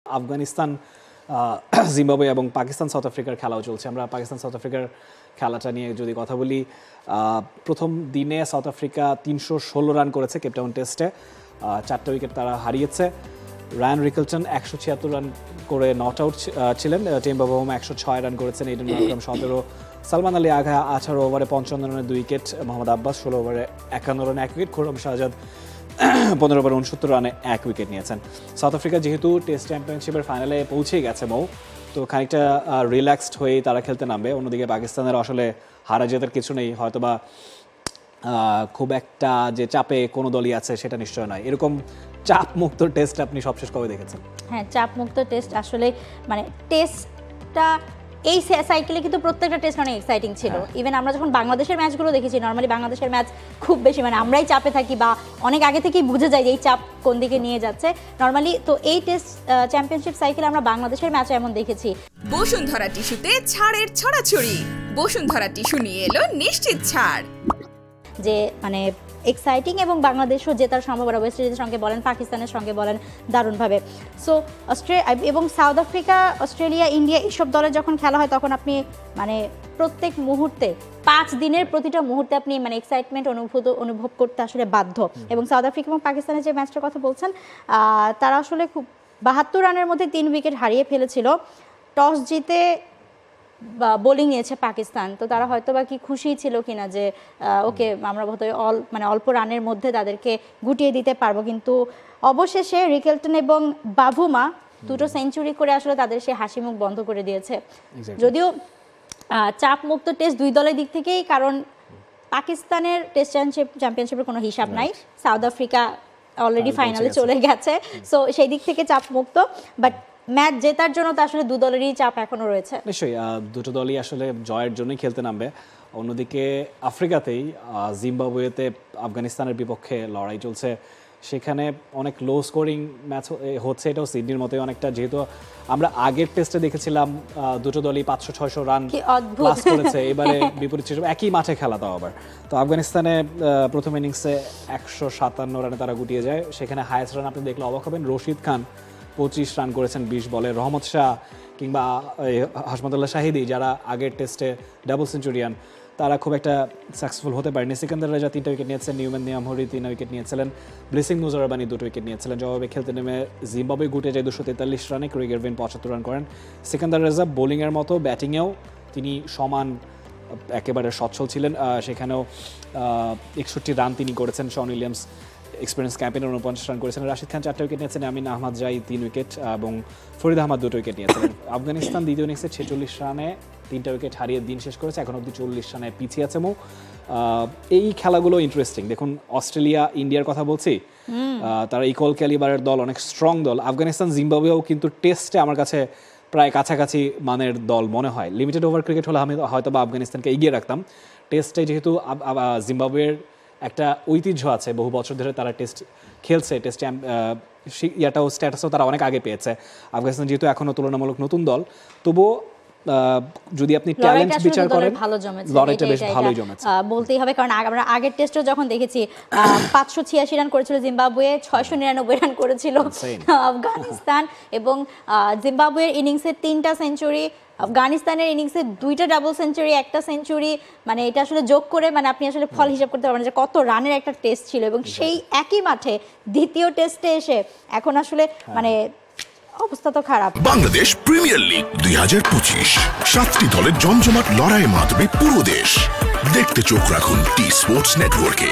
Afghanistan Zimbabwe এবং Pakistan south আফ্রিকার খেলাও চলছে। আমরা পাকিস্তান সাউথ আফ্রিকার খেলাটা নিয়ে যদি কথা বলি, প্রথম দিনে সাউথ আফ্রিকা 316 রান করেছে কেপটাউন টেস্টে, 4টা উইকেট তারা হারিয়েছে। রায়ান রিকেলটন 176 রান করে নট আউট ছিলেন, টেম্বা বাউমা 106 রান করেছেন, এইডেন মার্কারাম 17, সালমান আলী আগা 18 ওভারে 55 রানে 2 উইকেট, মোহাম্মদ আব্বাস 16 ওভারে 51 রানে 1 উইকেট, খুররম শাহজাদ 15 ওভারে 69 রানে 1 উইকেট নিয়েছেন। সাউথ আফ্রিকা যেহেতু টেস্ট চ্যাম্পিয়নশিপের ফাইনালে পৌঁছেই গেছে মৌ, তো খানিকটা রিল্যাক্সড হয়েই তারা খেলতে নামবে। অন্যদিকে পাকিস্তানের আসলে হারা জেতার কিছু নেই, হয়তোবা খুব একটা যে চাপে কোনো দলই আছে সেটা নিশ্চয় নয়। এরকম চাপ মুক্ত টেস্ট আপনি সবশেষ কবে দেখেছেন? হ্যাঁ, চাপ মুক্ত টেস্ট আসলে মানে টেস্টটা এই সাইকেলে কিন্তু প্রত্যেকটা টেস্ট অনেক এক্সাইটিং ছিল। ইভেন আমরা যখন বাংলাদেশের ম্যাচগুলো দেখেছি, নর্মালি বাংলাদেশের ম্যাচ খুব বেশি মানে আমরাই চাপে থাকি বা অনেক আগে থেকেই বুঝে যাই যে এই চাপ কোন দিকে নিয়ে যাচ্ছে নর্মালি। তো এই টেস্ট চ্যাম্পিয়নশিপ সাইকেলে আমরা বাংলাদেশের ম্যাচে এমন দেখেছি। বসুন্ধরা টিস্যুতে ছাড়ের ছড়াছড়ি, বসুন্ধরা টিস্যু নিয়ে এলো নিশ্চিত ছাড়, যে মানে এক্সাইটিং এবং বাংলাদেশও জেতার সম্ভাবনা ওয়েস্ট ইন্ডিজের সঙ্গে বলেন, পাকিস্তানের সঙ্গে বলেন দারুণভাবে। সো এবং সাউথ আফ্রিকা, অস্ট্রেলিয়া, ইন্ডিয়া এইসব দলের যখন খেলা হয় তখন আপনি মানে প্রত্যেক মুহূর্তে 5 দিনের প্রতিটা মুহূর্তে আপনি মানে এক্সাইটমেন্ট অনুভব করতে আসলে বাধ্য। এবং সাউথ আফ্রিকা এবং পাকিস্তানের যে ম্যাচটার কথা বলছেন, তারা আসলে খুব 72 রানের মধ্যে 3 উইকেট হারিয়ে ফেলেছিল। টস জিতে বোলিং নিয়েছে পাকিস্তান, তো তারা হয়তো বা কি খুশি ছিল কিনা যে ওকে আমরা হয়তো অল্প রানের মধ্যে তাদেরকে গুটিয়ে দিতে পারবো, কিন্তু অবশেষে রিকেলটন এবং বাভুমা দুটো সেঞ্চুরি করে আসলে তাদের সেই হাসি মুখ বন্ধ করে দিয়েছে। যদিও চাপ মুক্ত টেস্ট দুই দলের দিক থেকেই, কারণ পাকিস্তানের টেস্ট চ্যাম্পিয়নশিপের কোনো হিসাব নাই, সাউথ আফ্রিকা অলরেডি ফাইনালে চলে গেছে, সো সেই দিক থেকে চাপ মুক্ত। বাট ম্যাচ জেতার জন্য তো আসলে দু দলেরই চাপ এখনো রয়েছে। নিশ্চয়ই দুটো দলই আসলে জয়ের জন্যই খেলতে নামবে। অন্যদিকে আফ্রিকাতেই জিম্বাবুয়েতে আফগানিস্তানের বিপক্ষে লড়াই চলছে, সেখানে অনেক লো স্কোরিং ম্যাচ হচ্ছে। এটাও সিডনির মতোই অনেকটা, যেহেতু আমরা আগের টেস্টে দেখেছিলাম দুটো দলই 500-600 রান প্লাস করেছে, এবারে বিপরীত ছিল একই মাঠে খেলা। তাও আবার তো আফগানিস্তানে প্রথম ইনিংসে 157 রানে তারা গুটিয়ে যায়, সেখানে হায়েস্ট রান আপনি দেখলে অবাক হবেন, রশিদ খান 25 রান করেছেন 20 বলে, রহমত শাহ কিংবা হাশমাতুল্লাহ শাহিদি যারা আগের টেস্টে ডাবল সেঞ্চুরিয়ান, তারা খুব একটা সাকসেসফুল হতে পারেনি। সিকান্দার রাজা 3টা উইকেট নিয়েছেন, নিউম্যান নিয়ামহরি 3 উইকেট নিয়েছিলেন, ব্লেসিং মুজারবানি 2 উইকেট নিয়েছিলেন। জবাবে খেলতে নেমে জিম্বাবুয়ে গুটে যায় 243 রানে, ক্রেগ এরভিন 75 রান করেন। সিকান্দার রাজা বোলিংয়ের মতো ব্যাটিংয়েও তিনি সমান একেবারে সচ্ছল ছিলেন, সেখানেও 61 রান তিনি করেছেন। শন উইলিয়ামস এক্সপিরিয়েন্স ক্যাম্পেইনে 49 রান করেছেন। রাশিদ খান 4টা উইকেট নিয়েছেন, আমিন আহমদ জাই 3 উইকেট এবং ফরিদ আহমদ 2 উইকেট নিয়েছিলেন। আফগানিস্তান দ্বিতীয় ইনিংসে 46 রানে 3টা উইকেট হারিয়ে দিন শেষ করেছে, এখন অবধি 40 রানে পিছিয়ে আছে। এই খেলাগুলো ইন্টারেস্টিং। দেখুন, অস্ট্রেলিয়া ইন্ডিয়ার কথা বলছি, তারা ইকুয়াল ক্যালিবারের দল, অনেক স্ট্রং দল। আফগানিস্তান জিম্বাবুয়েও কিন্তু টেস্টে আমার কাছে প্রায় কাছাকাছি মানের দল মনে হয়। লিমিটেড ওভার ক্রিকেট হলে আমি হয়তো বা আফগানিস্তানকে এগিয়ে রাখতাম। টেস্টে যেহেতু জিম্বাবুয়ের একটা ঐতিহ্য আছে, বহু বছর ধরে তারা টেস্ট খেলছে, টেস্ট ইয়াটাও স্ট্যাটাসও তারা অনেক আগে পেয়েছে। আফগানিস্তান যেহেতু এখনও তুলনামূলক নতুন দল, তবুও যদি আপনি ট্যালেন্ট বিচার করেন লড়াইটা বেশ ভালোই জমেছে বলতেই হবে। কারণ আমরা আগের টেস্টও যখন দেখেছি 586 রান করেছিল জিম্বাবুয়ে, 699 রান করেছিল আফগানিস্তান, এবং জিম্বাবুয়ের ইনিংসে 3টা সেঞ্চুরি, আফগানিস্তানের ইনিংসে 2টা ডাবল সেঞ্চুরি, 1টা সেঞ্চুরি, মানে এটা আসলে যোগ করে মানে আপনি আসলে ফল হিসাব করতে পারবেন যে কত রানের একটা টেস্ট ছিল। এবং সেই একই মাঠে দ্বিতীয় টেস্টে এসে এখন আসলে মানে অবস্থা তো খারাপ। বাংলাদেশ প্রিমিয়ার লিগ 2025, 7টি দলের জমজমাট লড়াইয়ে মাতবে পুরো দেশ। দেখতে চোখ রাখুন টি স্পোর্টস নেটওয়ার্কে।